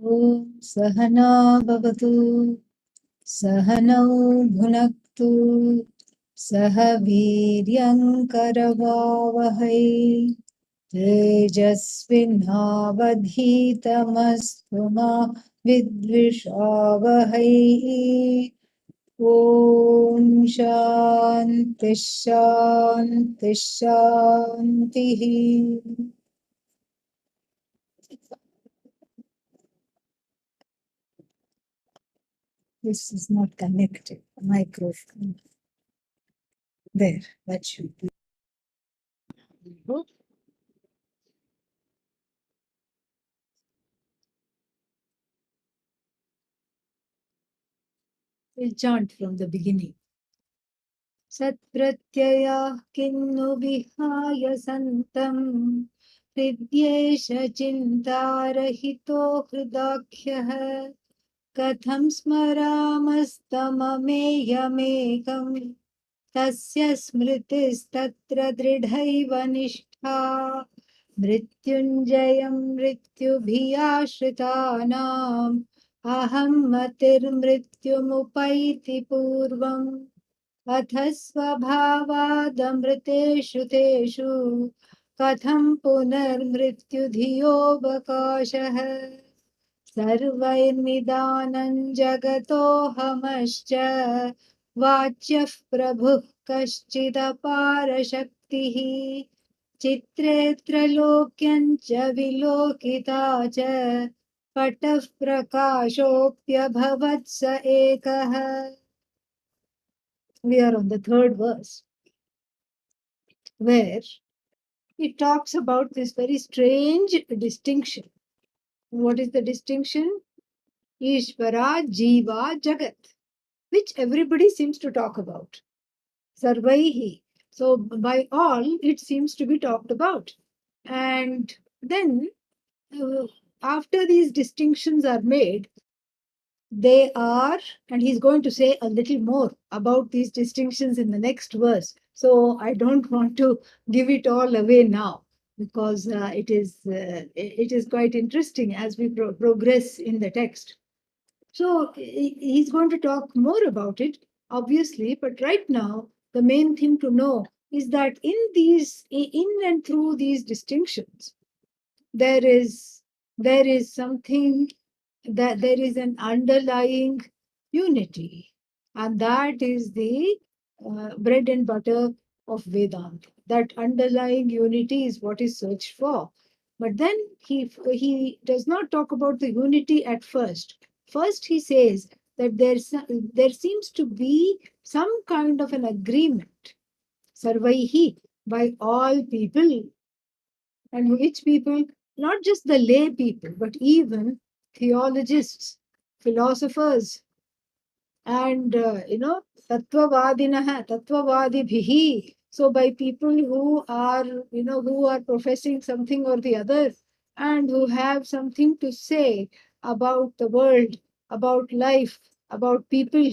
ॐ सहना भवतु सहनौ भुनक्तु सह वीर्यङ्करवावहै तेजस्विनावधीतमस्तु मा विद्विषावहै ॐ शान्तिः शान्तिः शान्तिः This is not connected. Microphone. There, that should be. We'll chant from the beginning. Satpratyaya kinnu vihaya santam hridyesha chintarahito hridakhyah katham smaramastamameyamekam tasya smritistatra dridhaiva nishtha मृत्युञ्जयं मृत्युभियाश्रितानाम् अहं मतिर्मृत्युमुपैति पूर्वम् अथ स्वभावादमृतेषु तेषु कथं पुनर्मृत्युधियोऽवकाशः सर्वैर्निदानं जगतोऽहमश्च वाच्यः प्रभुः कश्चिदपारशक्तिः चित्रे त्रैलोक्यं च विलोकिता च पटः प्रकाशोऽप्यभवत् स एकः. We are on the third verse where it talks about this very strange distinction. What is the distinction? Ishvara, Jiva, Jagat, which everybody seems to talk about. Sarvaihi. So by all, it seems to be talked about. And then after these distinctions are made, they are, and he's going to say a little more about these distinctions in the next verse. So I don't want to give it all away now because it is quite interesting as we progress in the text. So he's going to talk more about it, obviously, but right now the main thing to know is that in and through these distinctions, there is something, that there is an underlying unity, and that is the bread and butter of Vedanta. That underlying unity is what is searched for. But then he does not talk about the unity at first. First, he says that there seems to be some kind of an agreement, sarvaihi, by all people. And which people? Not just the lay people, but even theologists, philosophers, and tattvavadibhihi. So by people who are, who are professing something or the other, and who have something to say about the world, about life, about people,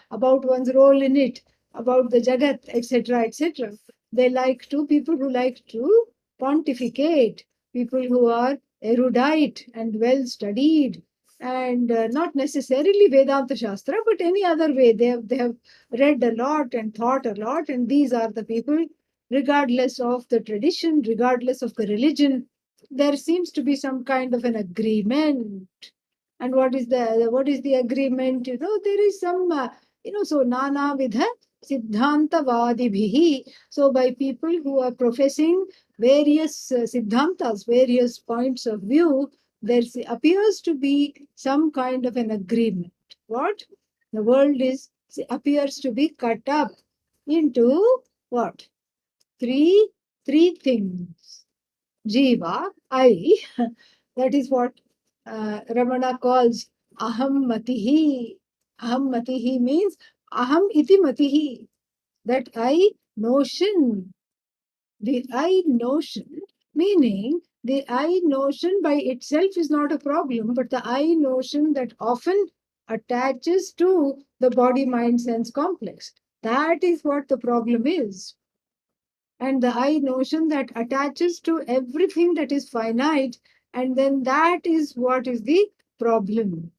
about one's role in it, about the jagat, etc., etc. They like to, people who like to pontificate, people who are erudite and well studied, and not necessarily Vedanta Shastra, but any other way. They have read a lot and thought a lot, and these are the people, regardless of the tradition, regardless of the religion, there seems to be some kind of an agreement. And what is the agreement? There is some so nana vidha siddhantavadibhihi. So by people who are professing various siddhantas, various points of view, there appears to be some kind of an agreement. What? The world appears to be cut up into what? Three things. Jiva, I, that is what Ramana calls aham matihi. Aham matihi means aham iti matihi. That I notion. The I notion, meaning the I notion by itself is not a problem, but the I notion that often attaches to the body mind sense complex. That is what the problem is. And the I notion that attaches to everything that is finite, and then that is what is the problem.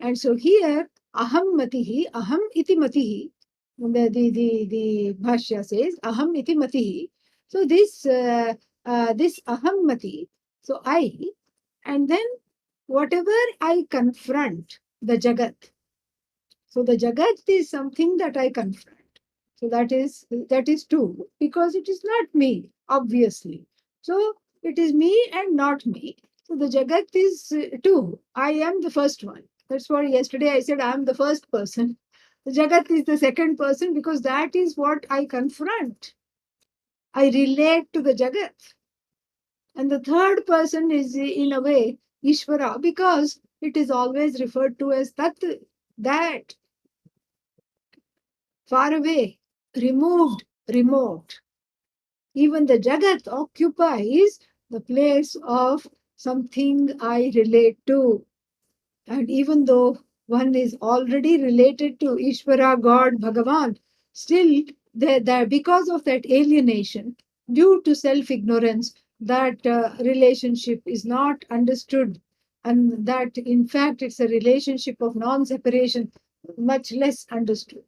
And so here, aham matihi, aham iti matihi, the Bhashya says, aham iti matihi. So this aham mati, so I, and then whatever I confront, the jagat. So the jagat is something that I confront. So that is true because it is not me, obviously. So it is me and not me. So the jagat is two. I am the first one. That's why yesterday I said I am the first person. The jagat is the second person because that is what I confront. I relate to the jagat. And the third person is in a way Ishvara because it is always referred to as Tat, that, far away, removed, remote. Even the Jagat occupies the place of something I relate to. And even though one is already related to Ishvara, God, Bhagavan, still because of that alienation, due to self-ignorance, that relationship is not understood, and that in fact it's a relationship of non-separation, much less understood.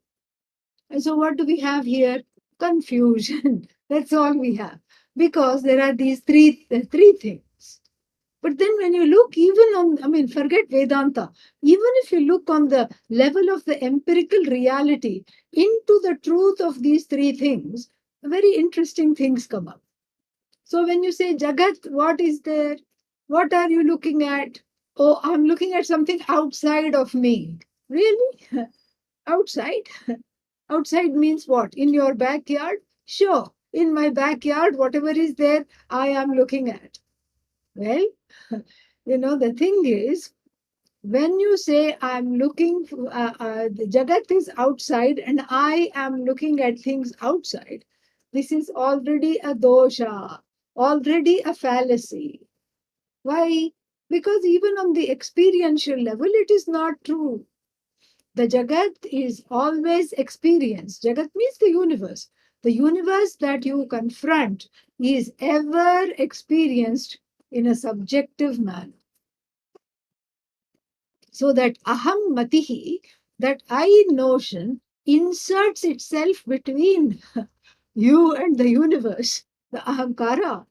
And so what do we have here? Confusion. That's all we have. Because there are these three things. But then when you look even on, forget Vedanta, even if you look on the level of the empirical reality into the truth of these three things, very interesting things come up. So when you say Jagat, what is there? What are you looking at? Oh, I'm looking at something outside of me. Really? Outside? Outside means what? In your backyard? Sure. In my backyard, whatever is there, I am looking at. Well, the thing is, when you say I'm looking, the Jagat is outside and I am looking at things outside, this is already a dosha, already a fallacy. Why? Because even on the experiential level, it is not true. The Jagat is always experienced. Jagat means the universe. The universe that you confront is ever experienced in a subjective manner. So that aham matihi, that I notion, inserts itself between you and the universe, the ahankara.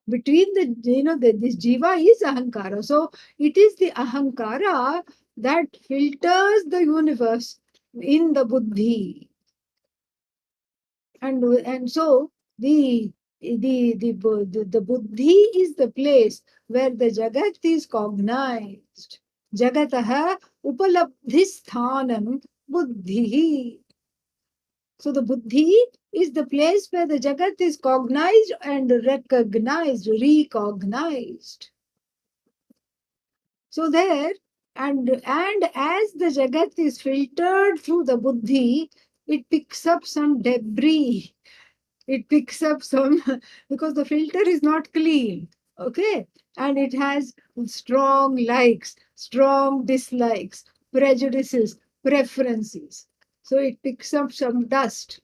Between this jiva is ahankara. So it is the ahankara that filters the universe in the buddhi. And so the buddhi is the place where the jagat is cognized. Jagataha upalabdhisthanam buddhi. So the buddhi is the place where the jagat is cognized and recognized, recognized. So there, and as the jagat is filtered through the buddhi, it picks up some debris. It picks up some, because the filter is not clean, okay? And it has strong likes, strong dislikes, prejudices, preferences. So it picks up some dust,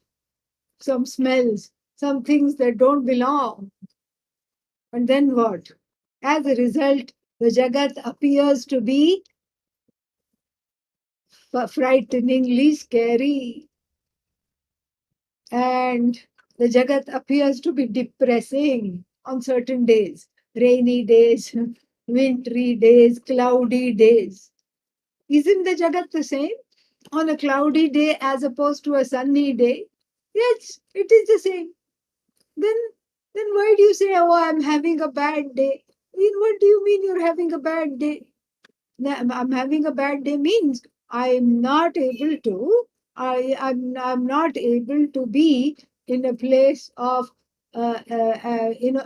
some smells, some things that don't belong. And then what? As a result, the Jagat appears to be frighteningly scary. And the Jagat appears to be depressing on certain days, rainy days, wintry days, cloudy days. Isn't the Jagat the same on a cloudy day as opposed to a sunny day? Yes, it is the same. Then, then why do you say, oh, I'm having a bad day? What do you mean you're having a bad day? I'm having a bad day means I'm not able to, I'm not able to be in a place of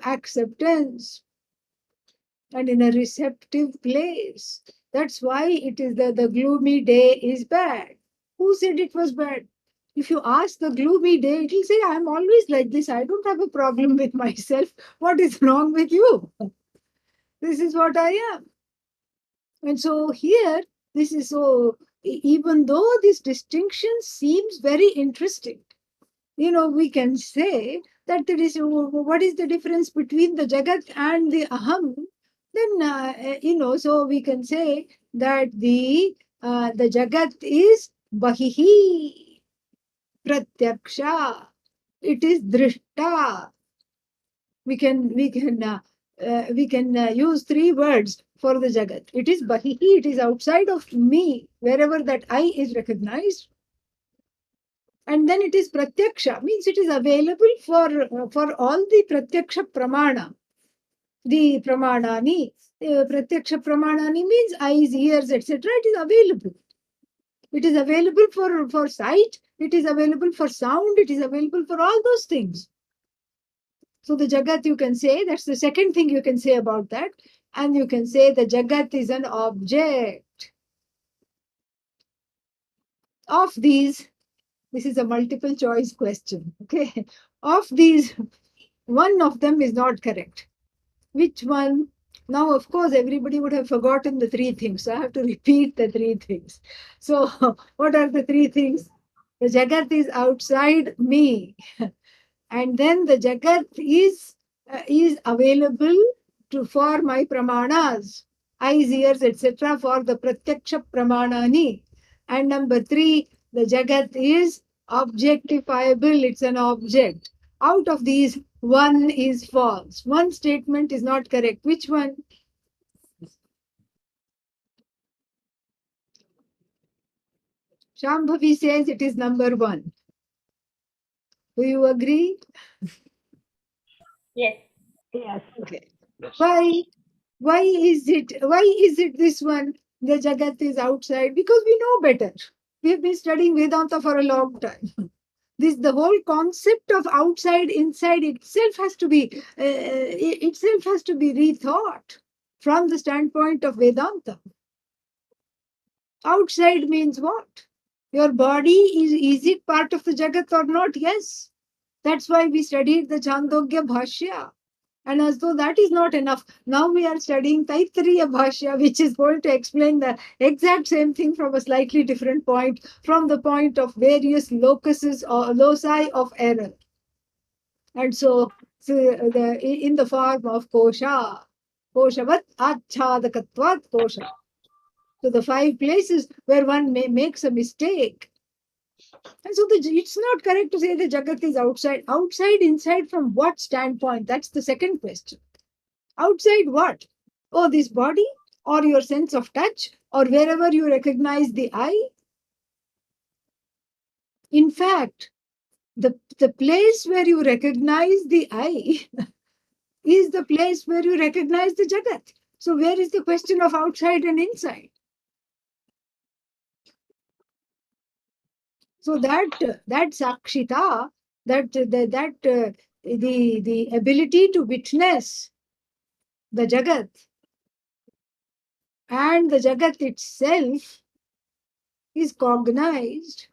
acceptance and in a receptive place. That's why it is the gloomy day is bad. Who said it was bad? If you ask the gloomy day, it will say, I'm always like this. I don't have a problem with myself. What is wrong with you? This is what I am. And so here, this is so, even though this distinction seems very interesting, we can say that there is, what is the difference between the Jagat and the Aham? then so we can say that the Jagat is Bahihi Pratyaksha. It is Drishta. We can use three words for the Jagat. It is Bahihi. It is outside of me, wherever that I is recognized. And then it is Pratyaksha, means it is available for all the Pratyaksha Pramana. The Pramanani, Pratyaksha Pramanani means eyes, ears, etc. It is available. It is available for sight, it is available for sound, it is available for all those things. So the Jagat, you can say, that's the second thing you can say about that. And you can say the Jagat is an object. Of these, this is a multiple choice question. Okay. Of these, one of them is not correct. Which one? Now, of course, everybody would have forgotten the three things. So I have to repeat the three things. So, what are the three things? The Jagat is outside me. And then the Jagat is available for my pramanas, eyes, ears, etc., for the Pratyaksha Pramanani. And number three, the Jagat is objectifiable, it's an object. Out of these, one is false. One statement is not correct. Which one? Shambhavi says it is number one. Do you agree? Yes. Yes. Okay. Why? Why is it this one? The Jagat is outside because we know better. We have been studying Vedanta for a long time. This the whole concept of outside inside itself has to be rethought from the standpoint of Vedanta. Outside means what? Your body is it part of the Jagat or not? Yes. That's why we studied the Chandogya Bhashya. And as though that is not enough, now we are studying Taittiriya Bhashya, which is going to explain the exact same thing from a slightly different point, from the point of various locuses or loci of error. And in the form of kosha, koshavat achadakatvat kosha. So the five places where one makes a mistake. And so it's not correct to say the Jagat is outside. Outside, inside, from what standpoint? That's the second question. Outside what? Oh, this body, or your sense of touch, or wherever you recognize the eye. In fact, the place where you recognize the eye is the place where you recognize the Jagat. So where is the question of outside and inside? So that sakshita, the ability to witness the Jagat and the Jagat itself is cognized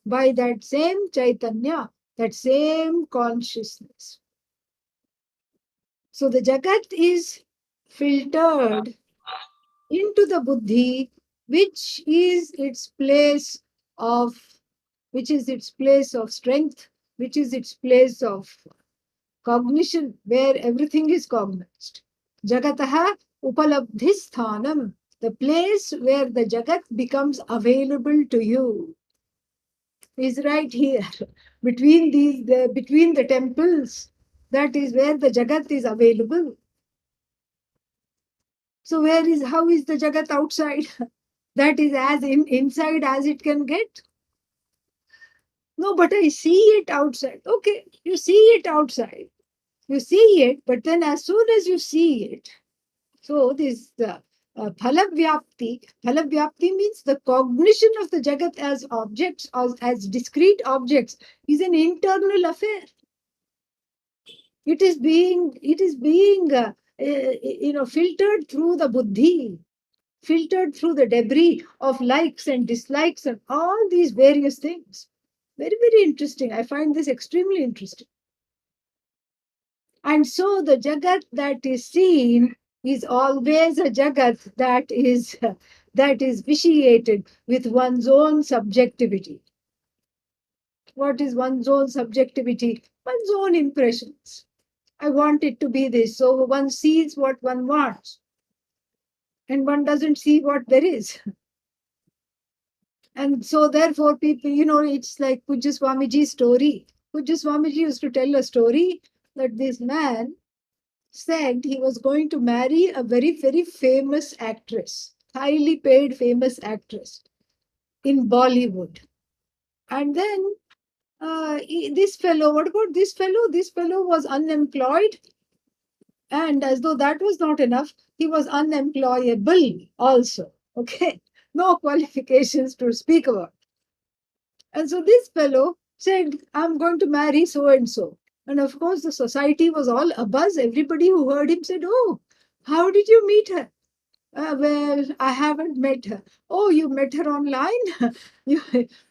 by that same Chaitanya, that same consciousness. So the Jagat is filtered into the Buddhi, which is its place of strength, which is its place of cognition, where everything is cognized. Jagataha upalabdhisthanam, the place where the Jagat becomes available to you, is right here between the temples. That is where the Jagat is available. So how is the Jagat outside? That is as inside as it can get. No, but I see it outside. Okay, you see it outside. You see it, but then as soon as you see it, so this phala vyapti means the cognition of the Jagat as objects, as discrete objects, is an internal affair. It is being filtered through the buddhi, filtered through the debris of likes and dislikes and all these various things. Very, very interesting. I find this extremely interesting. And so the Jagat that is seen is always a Jagat that is vitiated with one's own subjectivity. What is one's own subjectivity? One's own impressions. I want it to be this. So one sees what one wants, and one doesn't see what there is. And so therefore people, it's like Pujya Swamiji's story. Pujya Swamiji used to tell a story that this man said he was going to marry a very, very famous actress, highly paid famous actress in Bollywood. And then this fellow, what about this fellow? This fellow was unemployed. And as though that was not enough, he was unemployable also. Okay. No qualifications to speak about. And so this fellow said, I'm going to marry so and so. And of course, the society was all abuzz. Everybody who heard him said, Oh, how did you meet her? Well, I haven't met her. Oh, you met her online? you,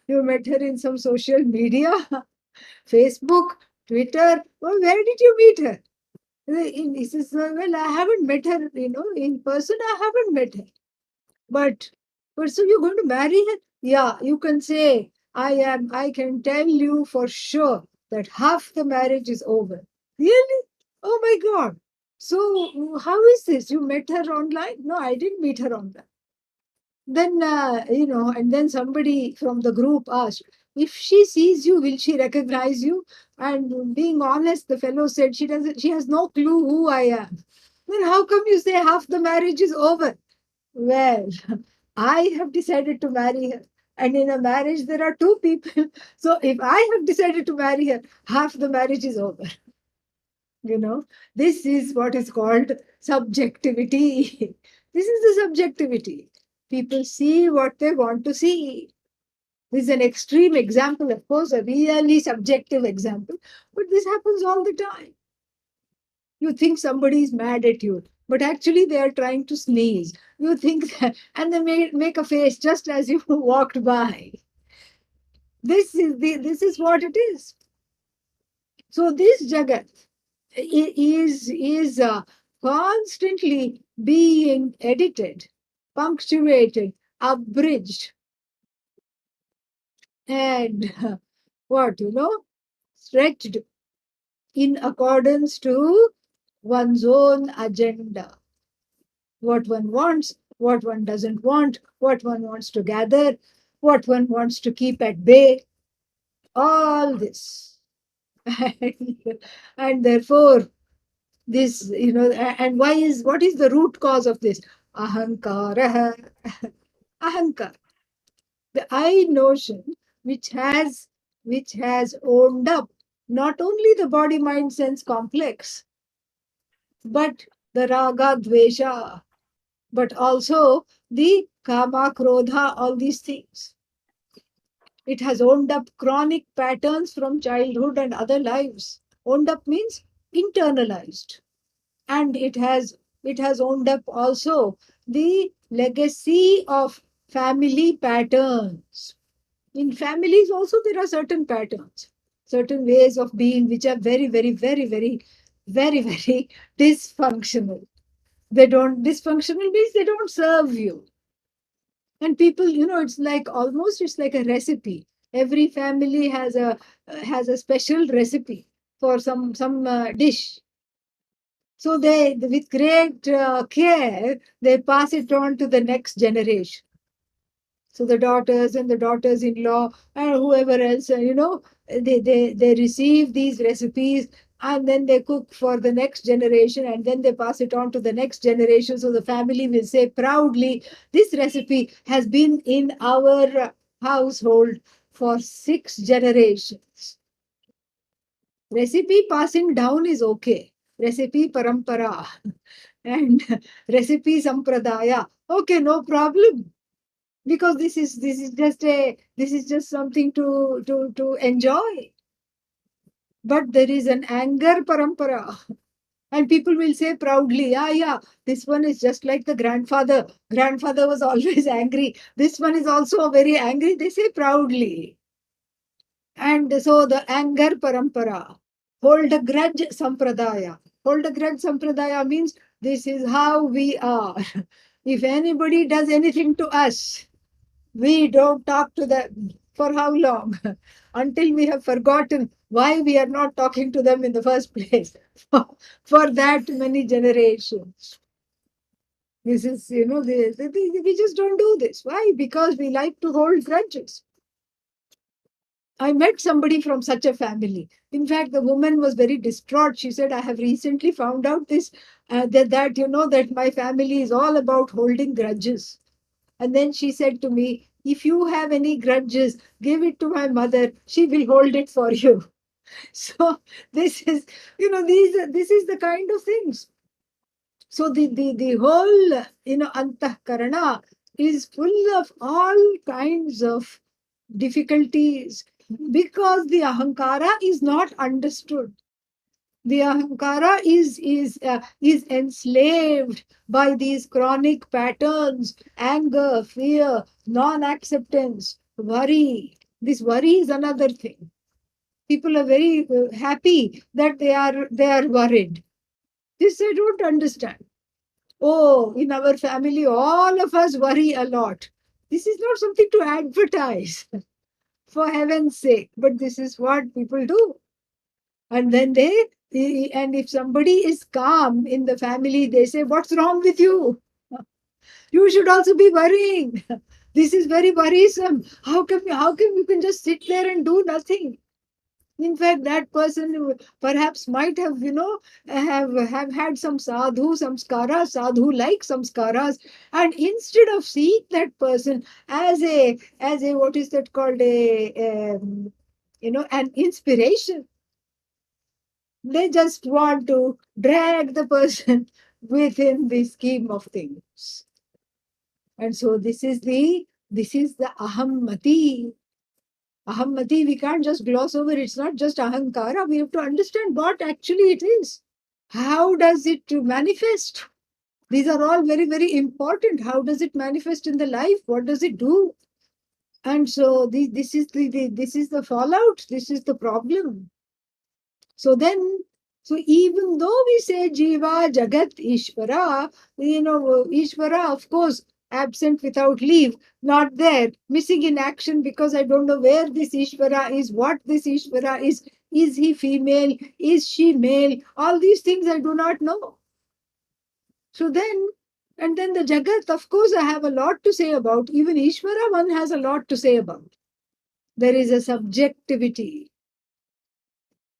you met her in some social media, Facebook, Twitter. Well, where did you meet her? He says, Well, I haven't met her, in person, I haven't met her. But so you're going to marry her? Yeah, you can say, I can tell you for sure that half the marriage is over. Really? Oh my God. So how is this? You met her online? No, I didn't meet her online. Then, and then somebody from the group asked, if she sees you, will she recognize you? And being honest, the fellow said, she has no clue who I am. Then how come you say half the marriage is over? Well, I have decided to marry her. And in a marriage, there are two people. So if I have decided to marry her, half the marriage is over. This is what is called subjectivity. This is the subjectivity. People see what they want to see. This is an extreme example, of course, a really subjective example, but this happens all the time. You think somebody is mad at you, but actually they are trying to sneeze. You think that, and they make a face just as you walked by. This is what it is. So this Jagat is constantly being edited, punctuated, abridged, and stretched in accordance to one's own agenda. What one wants, what one doesn't want, what one wants to gather, what one wants to keep at bay, all this. And therefore, this, and what is the root cause of this? Ahankara. Ahankar. The I notion which has owned up not only the body mind sense complex, but the raga dvesha, but also the kama krodha, all these things. It has owned up chronic patterns from childhood and other lives. Owned up means internalized. And it has owned up also the legacy of family patterns. In families also there are certain patterns, certain ways of being which are very, very, very, very, very, very dysfunctional. Dysfunctional means they don't serve you. And people, it's like a recipe. Every family has a special recipe for some dish. So they, with great care, they pass it on to the next generation. So the daughters and the daughters-in-law and whoever else, they receive these recipes, and then they cook for the next generation, and then they pass it on to the next generation. So the family will say proudly, this recipe has been in our household for 6 generations. Recipe passing down is okay. Recipe parampara and recipe sampradaya. Okay, no problem. Because this is just something to enjoy. But there is an anger parampara. And people will say proudly, yeah, this one is just like the grandfather. Grandfather was always angry. This one is also very angry. They say proudly. And so the anger parampara, hold a grudge sampradaya. Hold a grudge sampradaya means this is how we are. If anybody does anything to us, we don't talk to them. For how long? Until we have forgotten why we are not talking to them in the first place. For that many generations. This is, we just don't do this. Why? Because we like to hold grudges. I met somebody from such a family. In fact, the woman was very distraught. She said, I have recently found out this, that my family is all about holding grudges. And then she said to me, if you have any grudges, give it to my mother. She will hold it for you. So this is, this is the kind of things. So the whole, antahkarana is full of all kinds of difficulties because the ahankara is not understood. The ahankara is enslaved by these chronic patterns: anger, fear, non-acceptance, worry. This worry is another thing. People are very happy that they are worried. This I don't understand. Oh, in our family, all of us worry a lot. This is not something to advertise, for heaven's sake. But this is what people do. And then and if somebody is calm in the family, they say, what's wrong with you? You should also be worrying. This is very worrisome. How come you can just sit there and do nothing? In fact, that person perhaps might have, have had some sadhu like samskaras, and instead of seeing that person as a what is that called an inspiration, they just want to drag the person within the scheme of things. And so this is the ahammati. Ahammati, we can't just gloss over. It's not just ahankara. We have to understand what actually it is. How does it manifest? These are all very, very important. How does it manifest in the life? What does it do? And so this is the fallout. This is the problem. So then, so even though we say Jiva, Jagat, Ishvara, Ishvara, of course, absent without leave, not there, missing in action because I don't know where this Ishvara is, what this Ishvara is he female, is she male, all these things I do not know. So then, and then the Jagat, of course, I have a lot to say about. Even Ishvara, one has a lot to say about. There is a subjectivity.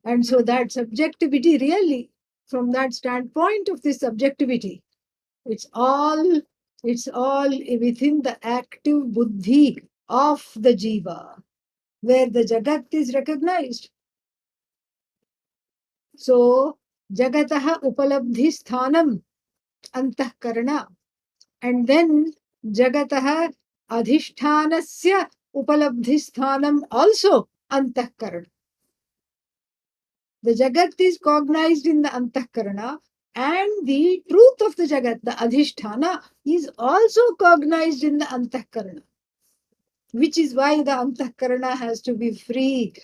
And so that subjectivity really, from that standpoint of this subjectivity, it's all within the active buddhi of the jiva, where the jagat is recognized. So jagataha upalabdhi sthanam antahkarana, and then jagataha adhishthanasya upalabdhi sthanam also antahkarana. The Jagat is cognized in the Antahkarana, and the truth of the Jagat, the Adhisthana, is also cognized in the Antahkarana, which is why the Antahkarana has to be free,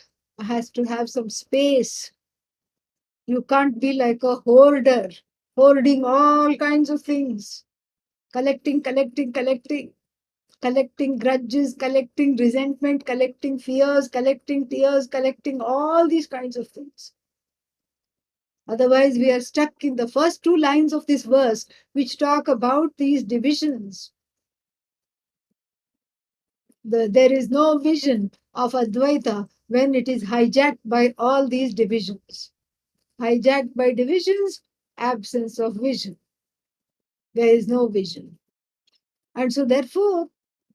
has to have some space. You can't be like a hoarder, hoarding all kinds of things, collecting, collecting grudges, collecting resentment, collecting fears, collecting tears, collecting all these kinds of things. Otherwise, we are stuck in the first two lines of this verse, which talk about these divisions. There is no vision of Advaita when it is hijacked by all these divisions. Hijacked by divisions, absence of vision. There is no vision. And so, therefore,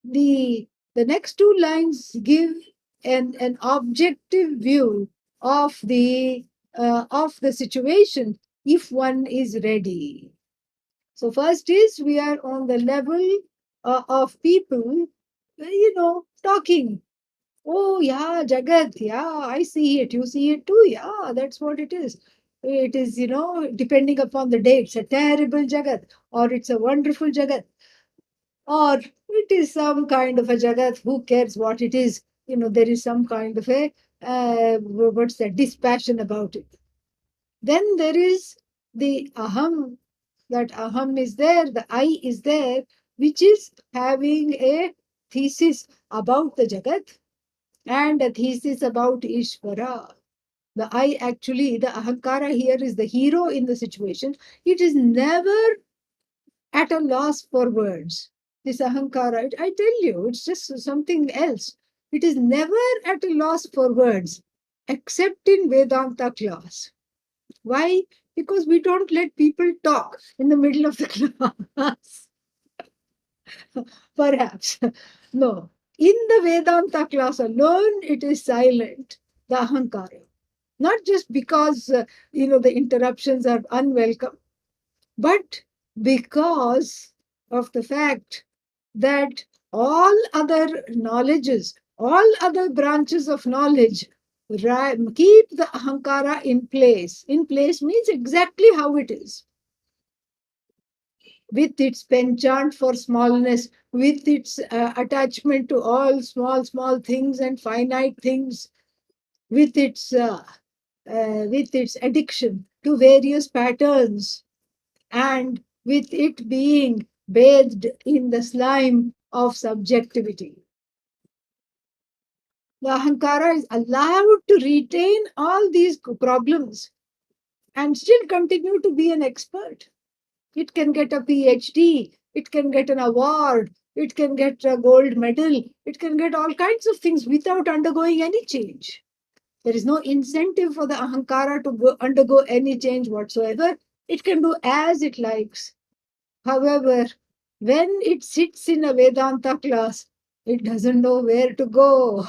the next two lines give an objective view of the situation if one is ready. So first is we are on the level of people, talking. Oh yeah, Jagat, yeah, I see it. You see it too. Yeah, that's what it is. It is, depending upon the day, it's a terrible Jagat, or it's a wonderful Jagat, or it is some kind of a Jagat. Who cares what it is? There is some kind of a, what's that, dispassion about it. Then there is the aham, that aham is there, the I is there, which is having a thesis about the Jagat. and a thesis about Ishvara. The I actually, the Ahankara here is the hero in the situation. It is never at a loss for words. This Ahankara, I tell you, it's just something else. It is never at a loss for words, except in Vedanta class. Why? Because we don't let people talk in the middle of the class. Perhaps. No. In the Vedanta class alone, it is silent, the Ahankara. Not just because, the interruptions are unwelcome, but because of the fact that all other knowledges, all other branches of knowledge keep the Ahankara in place. In place means exactly how it is, with its penchant for smallness, with its attachment to all small, small things and finite things, with its addiction to various patterns, and with it being bathed in the slime of subjectivity. The Ahankara is allowed to retain all these problems and still continue to be an expert. It can get a PhD, it can get an award, it can get a gold medal, it can get all kinds of things without undergoing any change. There is no incentive for the Ahankara to undergo any change whatsoever. It can do as it likes. However, when it sits in a Vedanta class, it doesn't know where to go.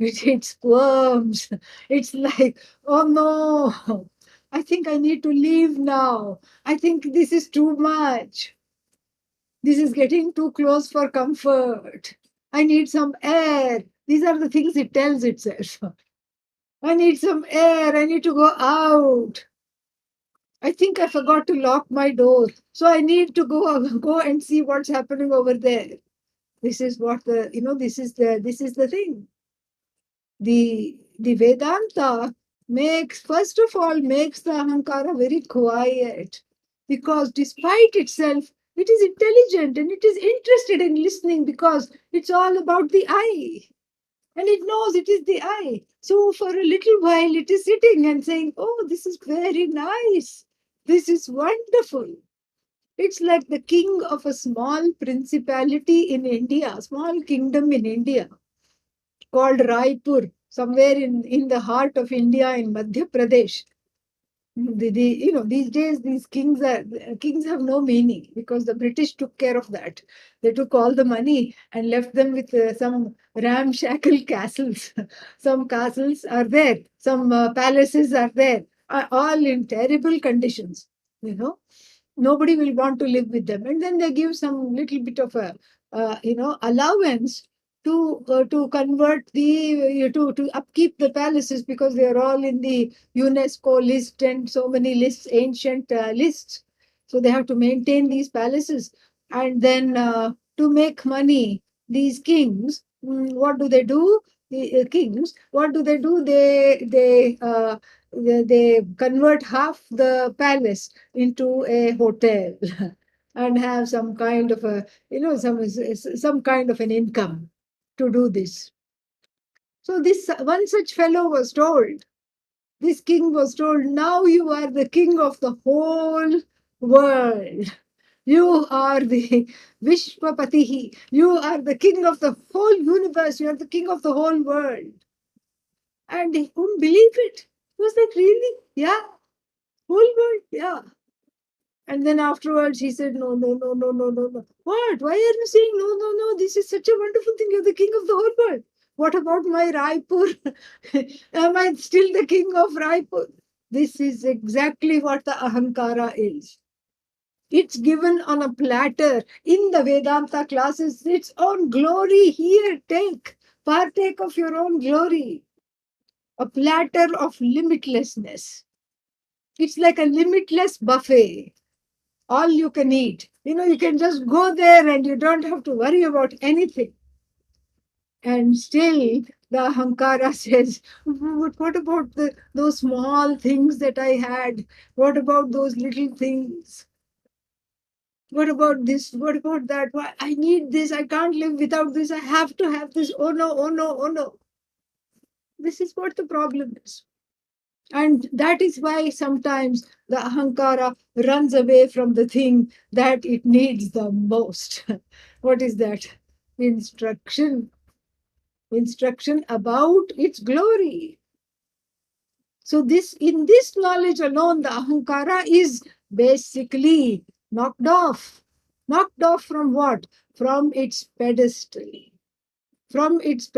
It squirms. It's like, oh no, I think I need to leave now. I think this is too much. This is getting too close for comfort. I need some air. These are the things it tells itself. I need some air. I need to go out. I think I forgot to lock my door. So I need to go and see what's happening over there. This is what this is the thing. The Vedanta makes first of all makes the Ahankara very quiet, because despite itself it is intelligent and it is interested in listening, because it's all about the I. And it knows it is the I. So for a little while it is sitting and saying, oh, this is very nice. This is wonderful. It's like the king of a small principality in India, small kingdom in India, called Raipur, somewhere in the heart of India in Madhya Pradesh. These days these kings have no meaning, because the British took care of that. They took all the money and left them with some ramshackle castles. Some castles are there, some palaces are there, all in terrible conditions. Nobody will want to live with them, and then they give some little bit of a allowance to convert to upkeep the palaces, because they are all in the UNESCO list and so many lists, ancient lists. So they have to maintain these palaces, and then to make money, these kings, what do they do? The kings, what do they do? They convert half the palace into a hotel and have some kind of a some kind of an income to do this. So this one such fellow was told, this king was told, now you are the king of the whole world. You are the Vishwapatihi. You are the king of the whole universe. You are the king of the whole world. And he couldn't believe it. He was like, really? Yeah, whole world? Yeah. And then afterwards he said, no, no, no, no, no, no, no. What? Why are you saying no, no, no? This is such a wonderful thing. You're the king of the whole world. What about my Raipur? Am I still the king of Raipur? This is exactly what the Ahankara is. It's given on a platter in the Vedanta classes. Its own glory. Here, take. Partake of your own glory. A platter of limitlessness. It's like a limitless buffet. All you can eat. You can just go there and you don't have to worry about anything. And still, the Ahankara says, but what about those small things that I had? What about those little things? What about this? What about that? Why I need this. I can't live without this. I have to have this. Oh no, oh no, oh no. This is what the problem is. And that is why sometimes the ahankara runs away from the thing that it needs the most. What is that? Instruction. Instruction about its glory. So in this knowledge alone, the ahankara is basically knocked off. Knocked off from what? From its pedestal. From its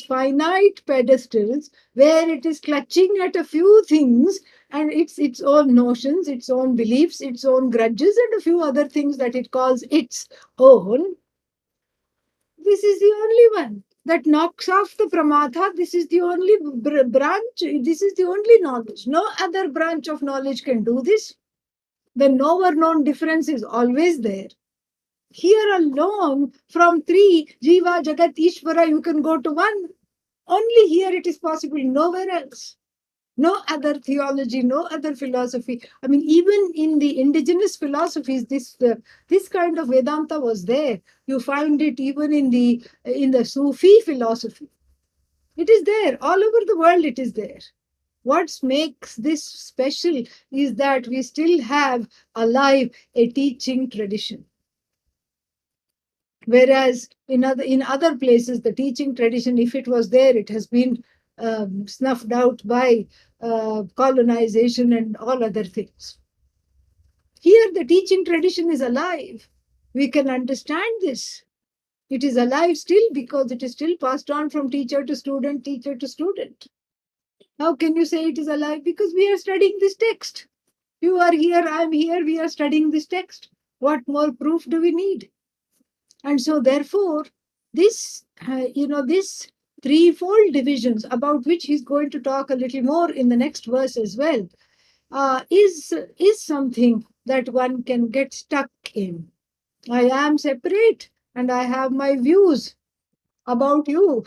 finite pedestals, where it is clutching at a few things and its own notions, its own beliefs, its own grudges, and a few other things that it calls its own. This is the only one that knocks off the pramatha. This is the only branch. This is the only knowledge. No other branch of knowledge can do this. The knower known difference is always there. Here alone, from three, Jiva, Jagat, Ishvara, you can go to one. Only here it is possible, nowhere else. No other theology, no other philosophy. I mean, even in the indigenous philosophies, this kind of Vedanta was there. You find it even in the Sufi philosophy. It is there. All over the world it is there. What makes this special is that we still have alive a teaching tradition. Whereas in other places, the teaching tradition, if it was there, it has been snuffed out by colonization and all other things. Here, the teaching tradition is alive. We can understand this. It is alive still because it is still passed on from teacher to student, teacher to student. How can you say it is alive? Because we are studying this text. You are here, I am here, we are studying this text. What more proof do we need? And so, therefore, this threefold divisions, about which he's going to talk a little more in the next verse as well, is something that one can get stuck in. I am separate and I have my views about you.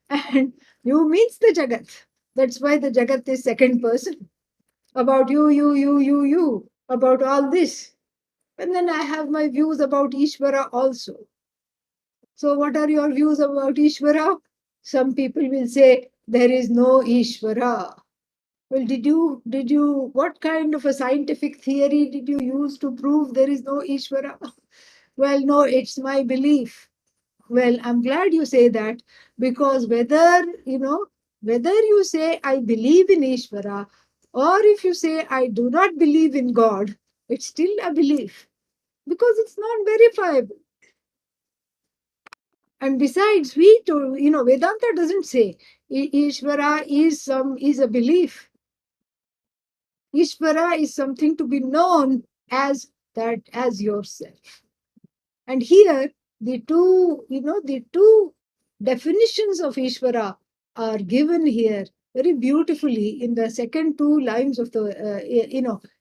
And you means the Jagat. That's why the Jagat is second person. About you, about all this. And then I have my views about Ishvara also. So what are your views about Ishvara? Some people will say there is no Ishvara. Well, what kind of a scientific theory did you use to prove there is no Ishvara? Well, no, it's my belief. Well, I'm glad you say that, because whether you say I believe in Ishvara, or if you say I do not believe in God, it's still a belief because it's not verifiable. And besides, Vedanta doesn't say Ishvara is a belief. Ishvara is something to be known as yourself. And here, the two definitions of Ishvara are given here very beautifully in the second two lines of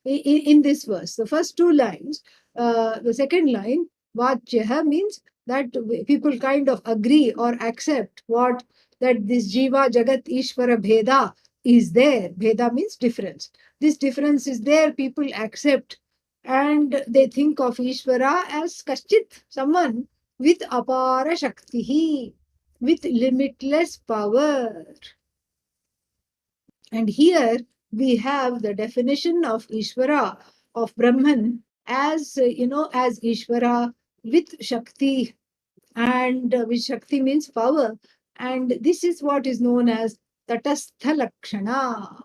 in this verse. The first two lines, the second line, Vachyaha, means that people kind of agree or accept that this Jiva, Jagat, Ishvara, Bheda is there. Bheda means difference. This difference is there, people accept, and they think of Ishvara as Kaschit, someone with apara shaktihi, with limitless power. And here we have the definition of Ishvara, of Brahman, as as Ishvara with Shakti, and which Shakti means power. And this is what is known as Tatastha Lakshana.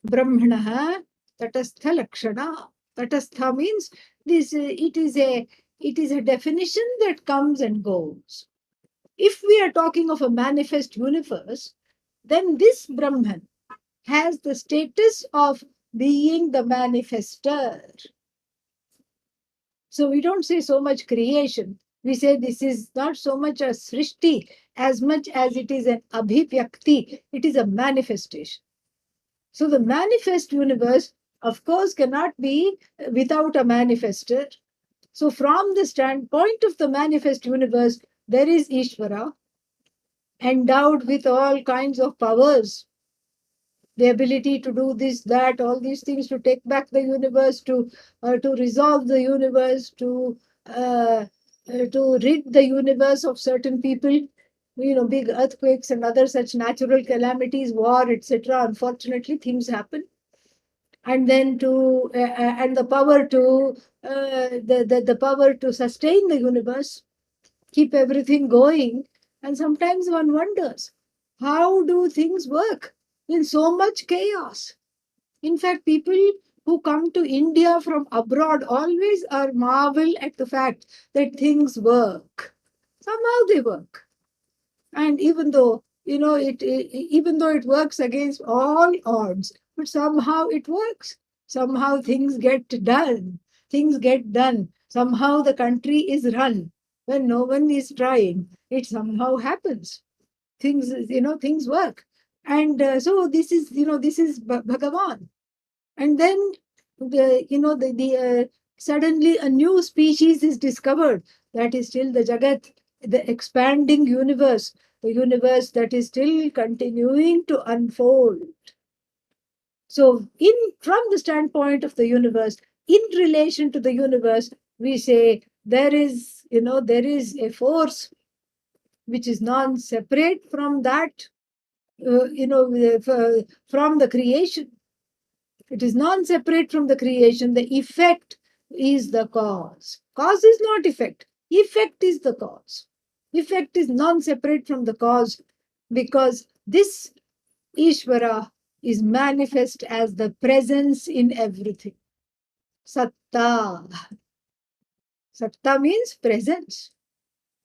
Brahmana Tatastha Lakshana. Tatastha means this. It is a definition that comes and goes. If we are talking of a manifest universe, then this Brahman has the status of being the manifester. So we don't say so much creation. We say this is not so much a srishti as much as it is an abhivyakti. It is a manifestation. So the manifest universe, of course, cannot be without a manifester. So from the standpoint of the manifest universe, there is Ishvara, endowed with all kinds of powers, the ability to do this, that, all these things, to take back the universe, to resolve the universe, to rid the universe of certain people. big earthquakes and other such natural calamities, war, etc. Unfortunately, things happen. And then and the power to the power to sustain the universe, keep everything going. And sometimes one wonders, how do things work in so much chaos? In fact, people who come to India from abroad always are marvel at the fact that things work. Somehow they work. And even though, even though it works against all odds, but somehow it works. Somehow things get done. Things get done. Somehow the country is run. When no one is trying, it somehow happens. Things work. And so this is Bhagavan. And then suddenly a new species is discovered, that is still the Jagat, the expanding universe, the universe that is still continuing to unfold. So from the standpoint of the universe, in relation to the universe, we say there is a force which is non-separate from that, from the creation. It is non-separate from the creation. The effect is the cause. Cause is not effect. Effect is the cause. Effect is non-separate from the cause, because this Ishvara is manifest as the presence in everything. Satta. Satta means presence.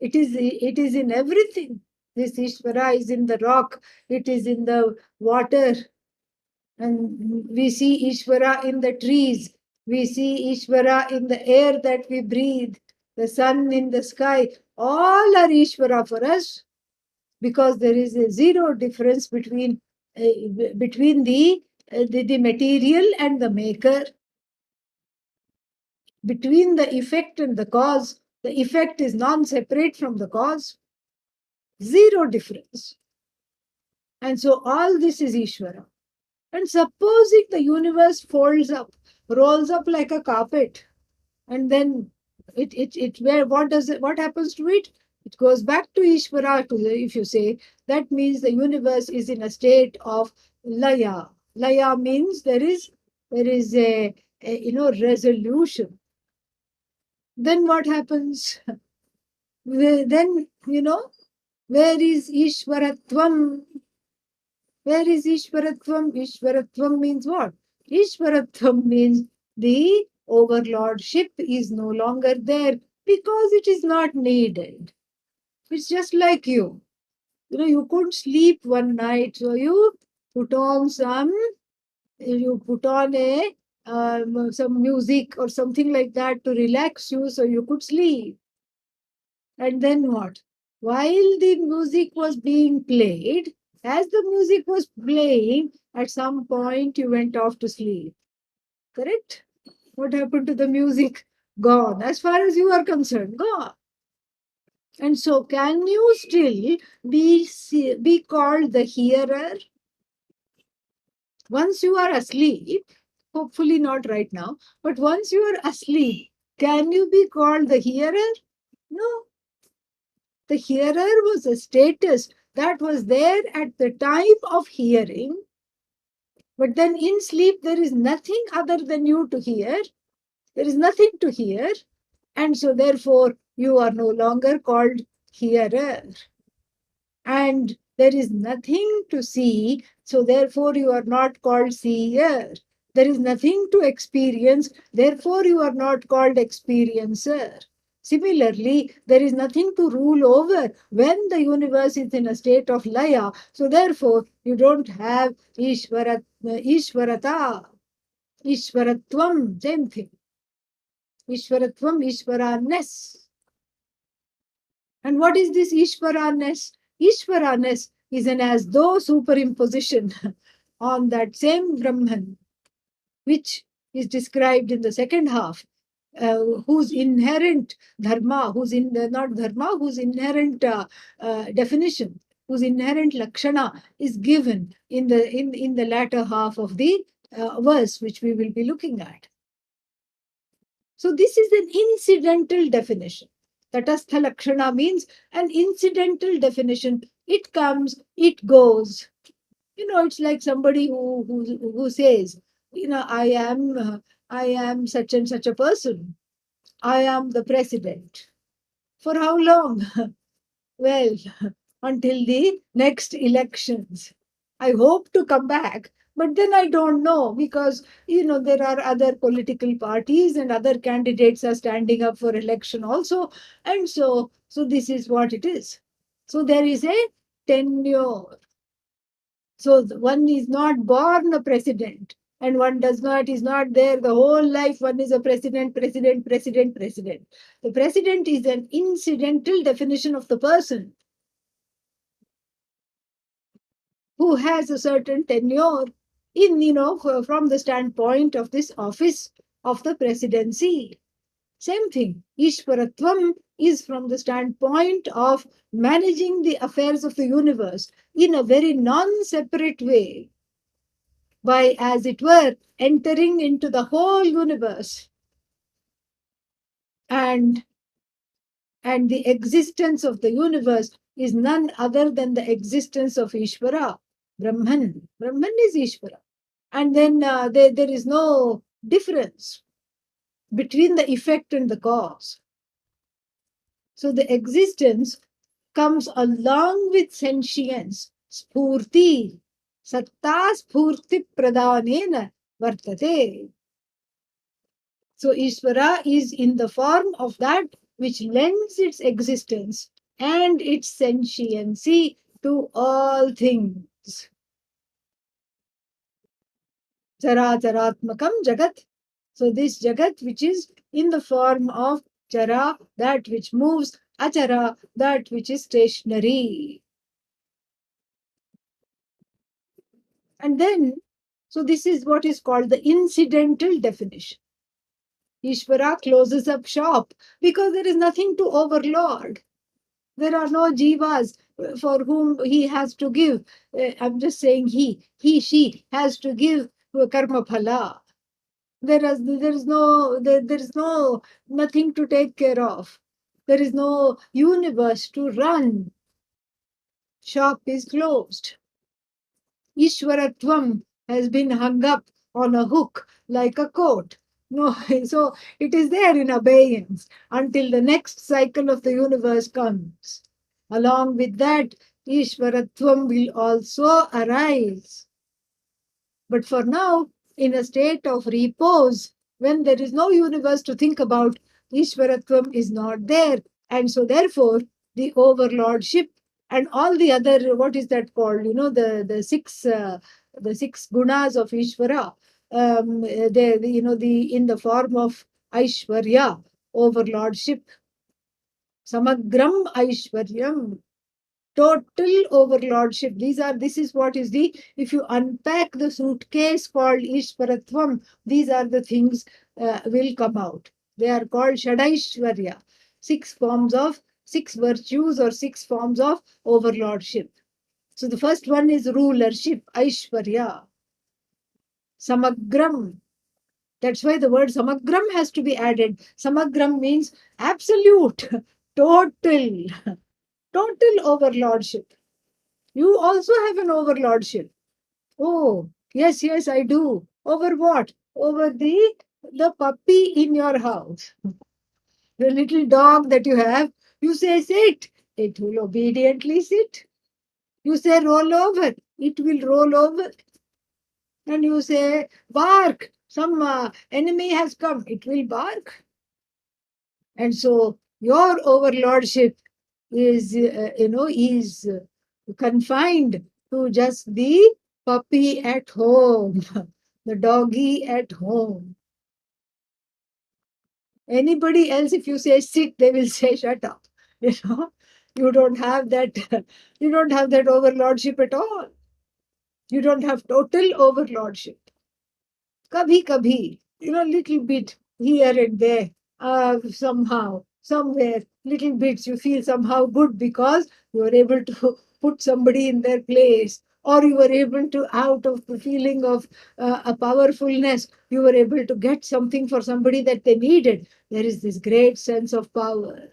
It is in everything. This Ishvara is in the rock. It is in the water. And we see Ishvara in the trees. We see Ishvara in the air that we breathe, the sun in the sky. All are Ishvara for us, because there is a zero difference between the material and the maker, between the effect and the cause. The effect is non-separate from the cause. Zero difference. And so all this is Ishvara. And supposing the universe folds up, rolls up like a carpet, and then what happens to it? It goes back to Ishvara. If you say, that means the universe is in a state of laya. Laya means there is a resolution. Then what happens? Then where is Ishvaratvam? Where is Ishvaratvam? Ishvaratvam means what? Ishvaratvam means the overlordship is no longer there because it is not needed. It's just like you. You couldn't sleep one night, so you put on some music or something like that to relax you so you could sleep. And then what? While the music was being played, as the music was playing, at some point you went off to sleep. Correct? What happened to the music? Gone. As far as you are concerned, gone. And so, can you still be called the hearer? Once you are asleep, hopefully not right now, but once you are asleep, can you be called the hearer? No. The hearer was a status that was there at the time of hearing, but then in sleep there is nothing other than you to hear. There is nothing to hear, and so therefore you are no longer called hearer. And there is nothing to see, so therefore you are not called seer. There is nothing to experience, therefore you are not called experiencer. Similarly, there is nothing to rule over when the universe is in a state of laya. So therefore, you don't have Ishvarata, Ishvaratvam, same thing. Ishvaratvam, Ishvaraness. And what is this Ishvaraness? Ishvaraness is an as though superimposition on that same Brahman, which is described in the second half, whose inherent dharma, whose inherent definition, whose inherent lakshana is given in the latter half of the verse, which we will be looking at. So this is an incidental definition. Tatastha Lakshana means an incidental definition. It comes, it goes. It's like somebody who says, I am such and such a person. I am the president. For how long? Well, until the next elections. I hope to come back, but then I don't know because there are other political parties and other candidates are standing up for election also, and so this is what it is. So there is a tenure. So one is not born a president, and one is not there the whole life. One is a president, president, president, president. The president is an incidental definition of the person who has a certain tenure from the standpoint of this office of the presidency. Same thing. Ishwaratvam is from the standpoint of managing the affairs of the universe in a very non-separate way, by, as it were, entering into the whole universe, and the existence of the universe is none other than the existence of Ishvara, Brahman. Brahman is Ishvara. And then there is no difference between the effect and the cause. So the existence comes along with sentience, spurti, satta spurti pradhanena vartate. So Ishvara is in the form of that which lends its existence and its sentiency to all things. Chara charatmakam jagat. So this jagat which is in the form of chara, that which moves, achara, that which is stationary. And then, so this is what is called the incidental definition. Ishvara closes up shop because there is nothing to overlord. There are no jivas for whom he has to give. I'm just saying she has to give karma phala. There is no nothing to take care of. There is no universe to run. Shop is closed. Ishwaratvam has been hung up on a hook like a coat. No, so it is there in abeyance until the next cycle of the universe comes. Along with that, Ishwaratvam will also arise. But for now, in a state of repose, when there is no universe to think about, Ishwaratvam is not there. And so therefore, the overlordship and all the other, what is that called? The six gunas of Ishvara, in the form of Aishwarya, overlordship, Samagram Aishwaryam, total overlordship. This is what is the, if you unpack the suitcase called Ishvaratvam, these are the things will come out. They are called Shadaishwarya, six virtues or six forms of overlordship. So the first one is rulership, Aishwarya. Samagram. That's why the word Samagram has to be added. Samagram means absolute, total, total overlordship. You also have an overlordship. Oh, yes, yes, I do. Over what? Over the puppy in your house. The little dog that you have, you say sit, it will obediently sit. You say roll over, it will roll over. And you say bark, some enemy has come, it will bark. And so your overlordship is confined to just the puppy at home, the doggy at home. Anybody else, if you say sit, they will say shut up. You know, you don't have that. You don't have that overlordship at all. You don't have total overlordship. Kabhi kabhi, little bit here and there, somehow, somewhere, little bits you feel somehow good because you were able to put somebody in their place, or you were able to, out of the feeling of a powerfulness, you were able to get something for somebody that they needed. There is this great sense of power.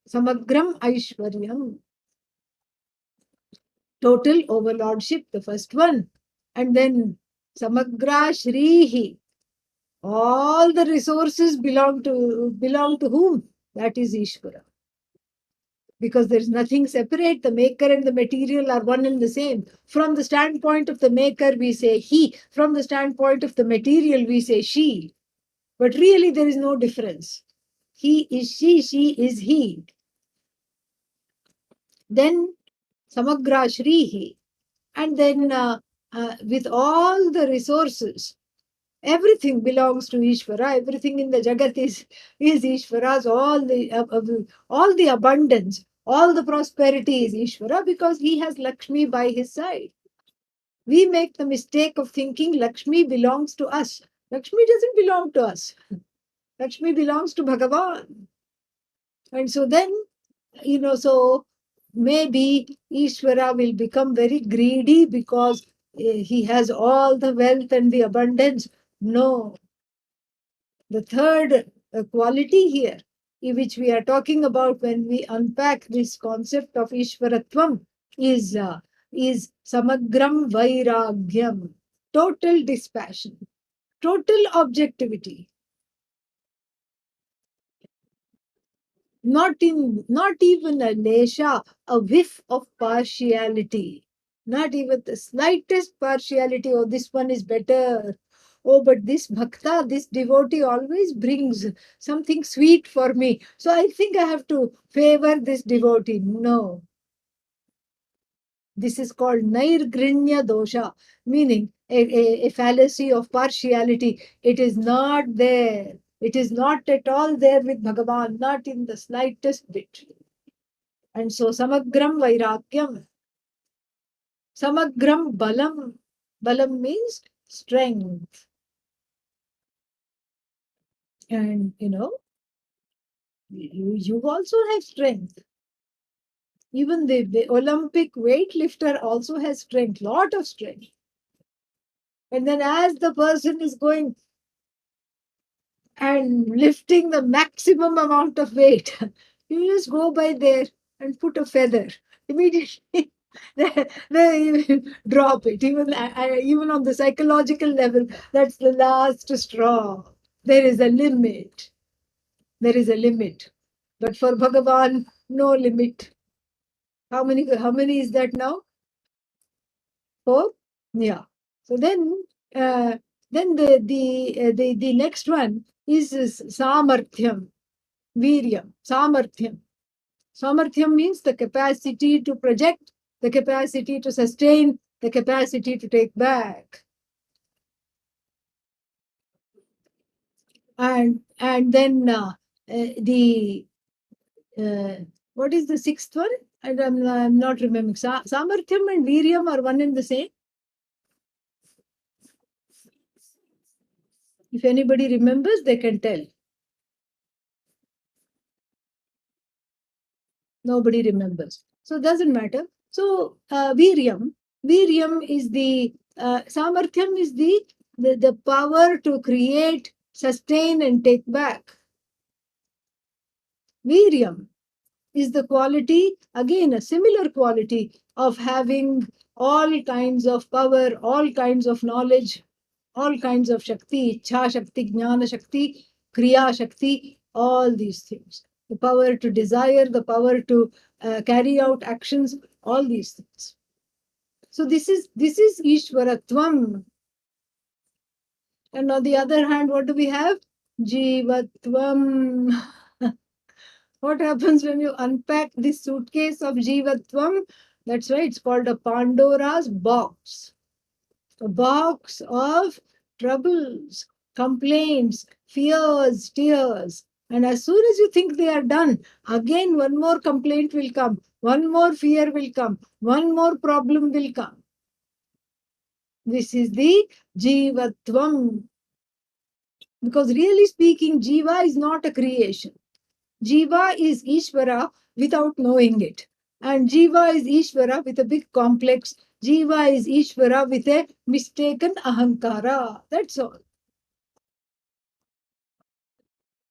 Samagram Aishwaryam. Total overlordship, the first one. And then Samagra Shrihi. All the resources belong to whom? That is Ishvara. Because there is nothing separate. The maker and the material are one and the same. From the standpoint of the maker, we say he. From the standpoint of the material, we say she. But really, there is no difference. He is she is he. Then Samagra Shrihi. And then with all the resources, everything belongs to Ishvara. Everything in the Jagat is Ishvara's. All the abundance, all the prosperity is Ishvara because he has Lakshmi by his side. We make the mistake of thinking Lakshmi belongs to us. Lakshmi doesn't belong to us. Lakshmi belongs to Bhagavan. And so then, so maybe Ishvara will become very greedy because he has all the wealth and the abundance. No, the third quality here, which we are talking about when we unpack this concept of Ishvaratvam, is Samagram Vairagyam, total dispassion, total objectivity. Not even a lesha, a whiff of partiality, not even the slightest partiality. Oh, this one is better. Oh, but this bhakta, this devotee always brings something sweet for me, so I think I have to favor this devotee. No, this is called nairgrinya dosha, meaning a fallacy of partiality. It is not there. It is not at all there with Bhagavan, not in the slightest bit. And so samagram vairakyam, samagram balam. Balam means strength. And you also have strength. Even the Olympic weightlifter also has strength, lot of strength. And then as the person is going and lifting the maximum amount of weight, you just go by there and put a feather. Immediately they drop it. Even on the psychological level, that's the last straw. There is a limit. There is a limit. But for Bhagavan, no limit. How many is that now? 4? Yeah. So then the next one is samarthyam, viryam, samarthyam. Samarthyam means the capacity to project, the capacity to sustain, the capacity to take back. And then the what is the sixth one? And I'm not remembering. Samarthyam and viryam are one and the same. If anybody remembers, they can tell. Nobody remembers. So it doesn't matter. So Viryam is Samarthyam is the power to create, sustain, and take back. Viryam is the quality, again, a similar quality of having all kinds of power, all kinds of knowledge, all kinds of Shakti, Ichha Shakti, Jnana Shakti, Kriya Shakti, all these things. The power to desire, the power to carry out actions, all these things. So this is Ishvaratvam. And on the other hand, what do we have? Jivatvam. What happens when you unpack this suitcase of Jivatvam? That's why it's called a Pandora's box. A box of troubles, complaints, fears, tears. And as soon as you think they are done, again one more complaint will come, one more fear will come, one more problem will come. This is the Jivatvam. Because really speaking, Jiva is not a creation. Jiva is Ishvara without knowing it. And Jiva is Ishvara with a big complex. Jiva is Ishvara with a mistaken ahankara. That's all.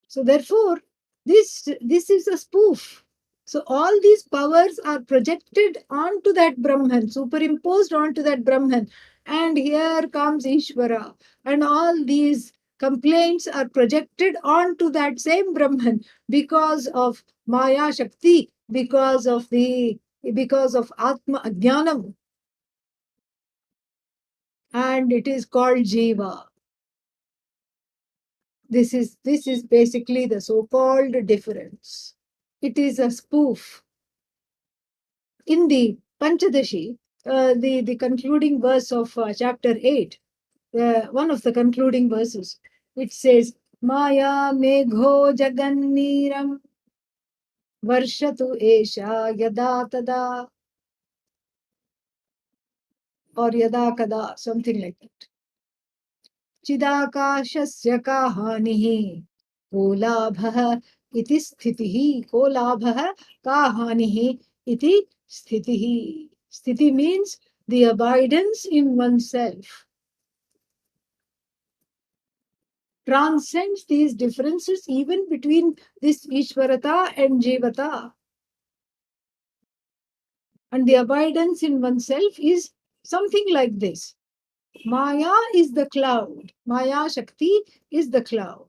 So therefore, this is a spoof. So all these powers are projected onto that Brahman, superimposed onto that Brahman. And here comes Ishvara. And all these complaints are projected onto that same Brahman because of Maya Shakti, because of Atma Ajnanam. And it is called Jiva. This is basically the so-called difference. It is a spoof. In the Panchadashi, the concluding verse of chapter 8, one of the concluding verses, it says, Maya megho jaganniram varshatu esha yada tada, or yada kada, something like that. Chidakashasya kahanihi ko labhah iti sthitihi, ko labhah kahanihi iti sthitihi. Sthiti means the abidance in oneself. Transcends these differences even between this Ishvarata and Jivata. And the abidance in oneself is something like this. Maya is the cloud. Maya Shakti is the cloud.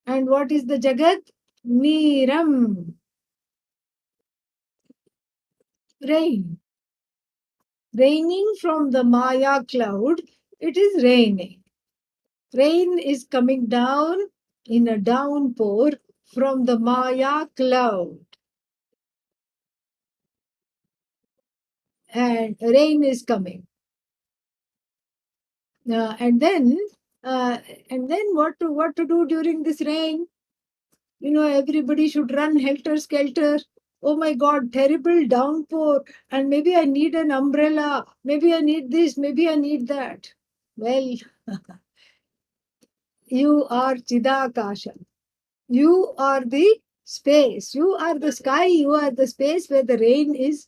And what is the Jagat? Niram. Rain. Raining from the Maya cloud, it is raining. Rain is coming down in a downpour from the Maya cloud. And rain is coming. And then what to do during this rain? Everybody should run helter skelter. Oh my God, terrible downpour. And maybe I need an umbrella. Maybe I need this. Maybe I need that. Well, you are Chidakasha. You are the space. You are the sky. You are the space where the rain is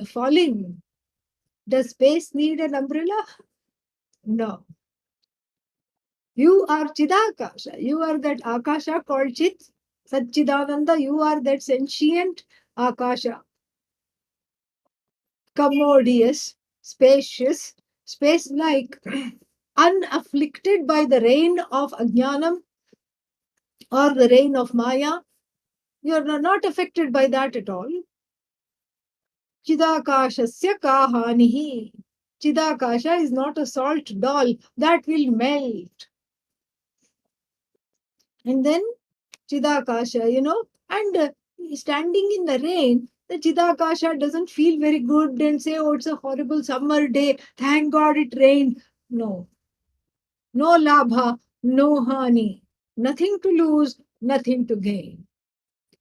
falling. Does space need an umbrella? No. You are Chidakasha. You are that Akasha called Chit. Satchidananda, you are that sentient Akasha. Commodious, spacious, space-like, unafflicted by the rain of Ajnanam or the rain of Maya. You are not affected by that at all. Chidakashasya kahanihi. Chidakasha is not a salt doll that will melt. And then Chidakasha, and standing in the rain, the Chidakasha doesn't feel very good and say, oh, it's a horrible summer day. Thank God it rained. No. No labha, no hani. Nothing to lose, nothing to gain.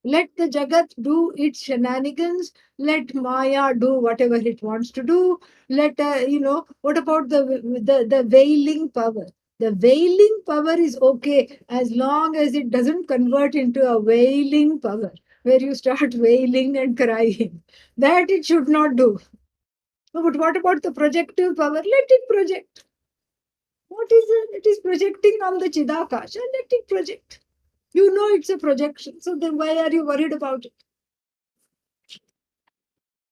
Let the Jagat do its shenanigans. Let Maya do whatever it wants to do. What about the veiling power? The veiling power is okay as long as it doesn't convert into a wailing power where you start wailing and crying. That it should not do. But what about the projective power? Let it project. What is it? It is projecting on the Chidakasha. Let it project. You know it's a projection. So then why are you worried about it?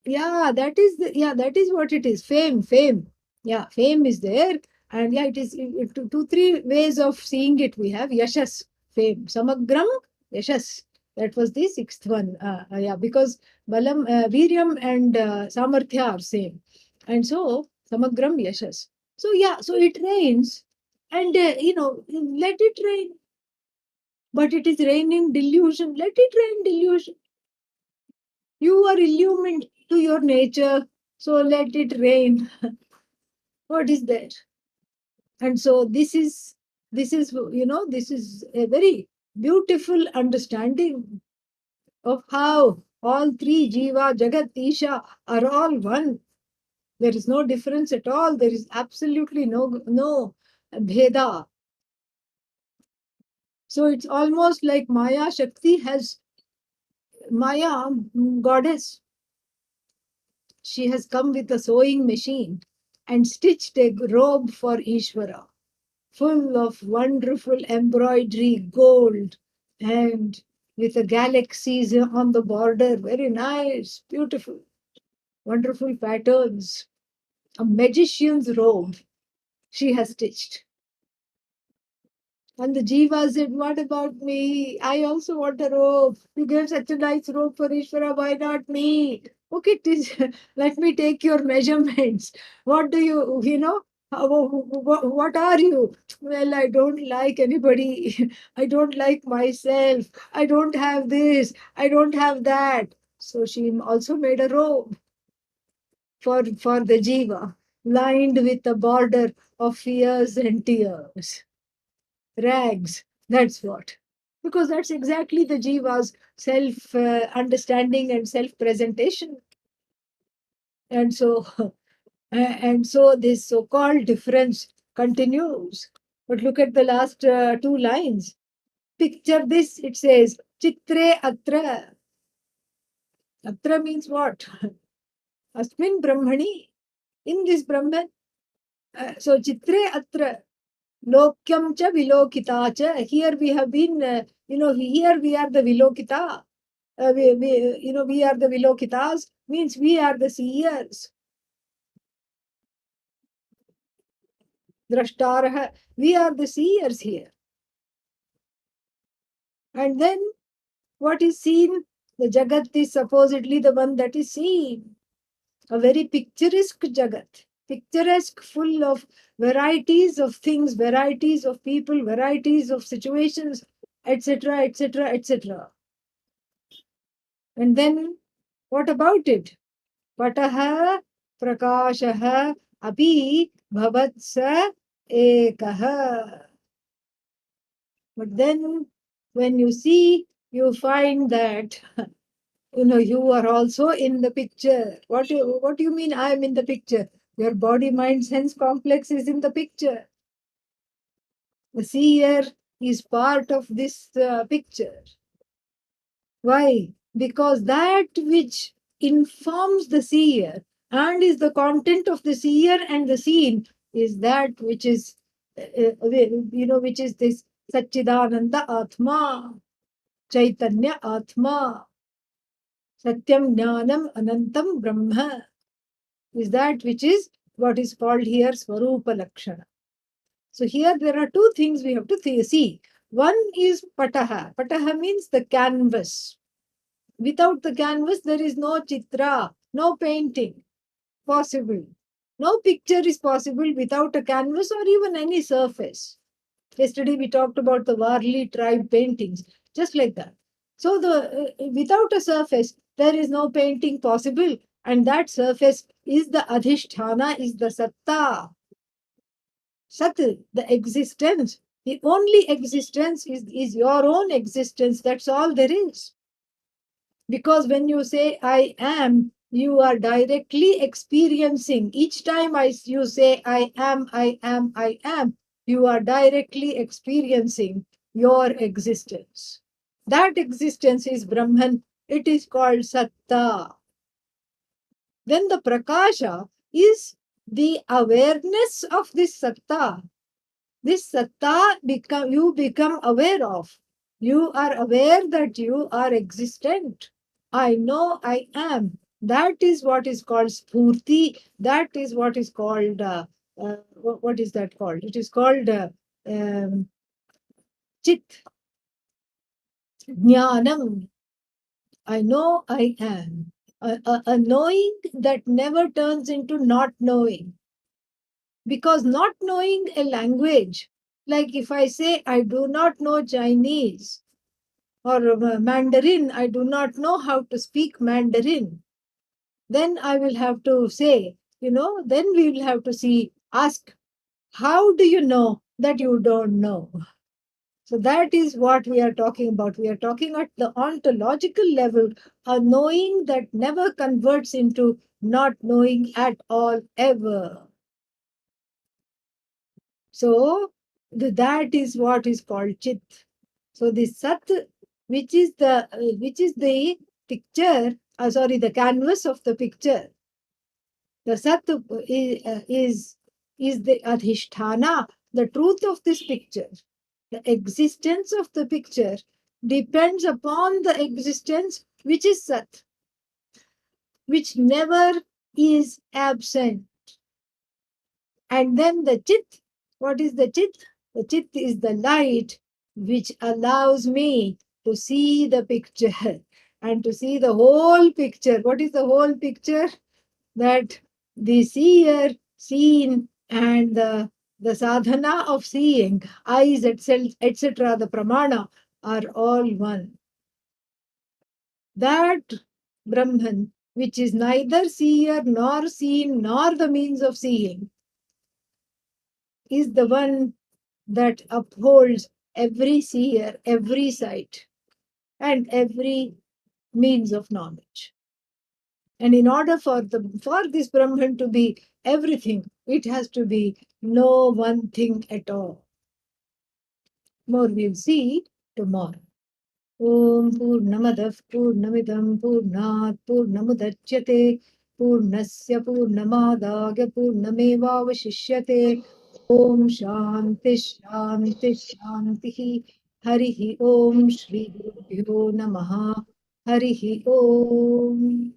That is what it is. Fame. Yeah, fame is there. And yeah, it is two, three ways of seeing it. We have Yashas, fame. Samagram, Yashas. That was the sixth one. Because Viryam and Samarthya are same. And so, Samagram, Yashas. So yeah, so it rains. And, let it rain. But it is raining delusion. Let it rain delusion. You are illumined to your nature, so let it rain. What is there? And so this is a very beautiful understanding of how all three Jiva, Jagat, Isha are all one. There is no difference at all. There is absolutely no bheda. So it's almost like Maya Shakti has Maya goddess. She has come with a sewing machine and stitched a robe for Ishvara, full of wonderful embroidery, gold, and with the galaxies on the border. Very nice, beautiful, wonderful patterns. A magician's robe she has stitched. And the Jiva said, "What about me? I also want a robe. You gave such a nice robe for Ishvara. Why not me? Okay, let me take your measurements. What do you? What are you? Well, I don't like anybody. I don't like myself. I don't have this. I don't have that." So she also made a robe for the Jiva, lined with a border of fears and tears. Rags. That's what. Because that's exactly the Jiva's self understanding and self presentation. And so, this so called difference continues. But look at the last two lines. Picture this, it says, Chitre atra. Atra means what? Asmin Brahmani. In this Brahman. So, Chitre atra. Lokyam cha vilokita cha. Here we have been, here we are the vilokita. We are the vilokitas, means we are the seers. Drashtaraha, we are the seers here. And then what is seen? The Jagat is supposedly the one that is seen. A very picturesque Jagat. Picturesque, full of varieties of things, varieties of people, varieties of situations, etc., etc., etc. And then what about it? Pataha prakashaha api bhavatsa ekaha. But then when you see, you find that you are also in the picture. What do you mean I am in the picture? Your body, mind, sense complex is in the picture. The seer is part of this picture. Why? Because that which informs the seer and is the content of the seer and the seen is that which is, which is this Satchidananda Atma, Chaitanya Atma, Satyam Jnanam Anantam Brahma, is that which is what is called here Swarupa Lakshana. So here there are two things we have to see. One is Pataha. Pataha means the canvas. Without the canvas, there is no chitra, no painting possible. No picture is possible without a canvas or even any surface. Yesterday we talked about the Varli tribe paintings, just like that. So without a surface, there is no painting possible, and that surface is the adhishthana, is the satta. Sat, the existence. The only existence is your own existence. That's all there is. Because when you say I am, you are directly experiencing. Each time you say I am, I am, I am, you are directly experiencing your existence. That existence is Brahman. It is called Satta. Then the Prakasha is the awareness of this Satta. This Satta you become aware of. You are aware that you are existent. I know I am. That is what is called spurti. That is what is called, what is that called? It is called chit, jnanam. I know I am. A knowing that never turns into not knowing. Because not knowing a language, like if I say I do not know Chinese or Mandarin, I do not know how to speak Mandarin, then I will have to say, then we will have to ask, how do you know that you don't know? So that is what we are talking about. We are talking at the ontological level, a knowing that never converts into not knowing at all ever. So that is what is called chit. So the sat, which is the picture, the canvas of the picture. The sat is the adhishthana, the truth of this picture. The existence of the picture depends upon the existence which is Sat, which never is absent. And then the Chit, what is the Chit? The Chit is the light which allows me to see the picture and to see the whole picture. What is the whole picture? That the seer, seen, and the sadhana of seeing, eyes, etc., the pramana, are all one. That Brahman, which is neither seer nor seen nor the means of seeing, is the one that upholds every seer, every sight, and every means of knowledge. And in order for this Brahman to be everything, it has to be no one thing at all. More we'll see tomorrow. Om Purnamadah Purnamidam Purnat Purnamudachyate Purnasya Purnamadagya Purnamevavashishyate. Om Shanti Shanti Shanti. Harihi Om Shri Gurubhyo Namaha. Harihi Om.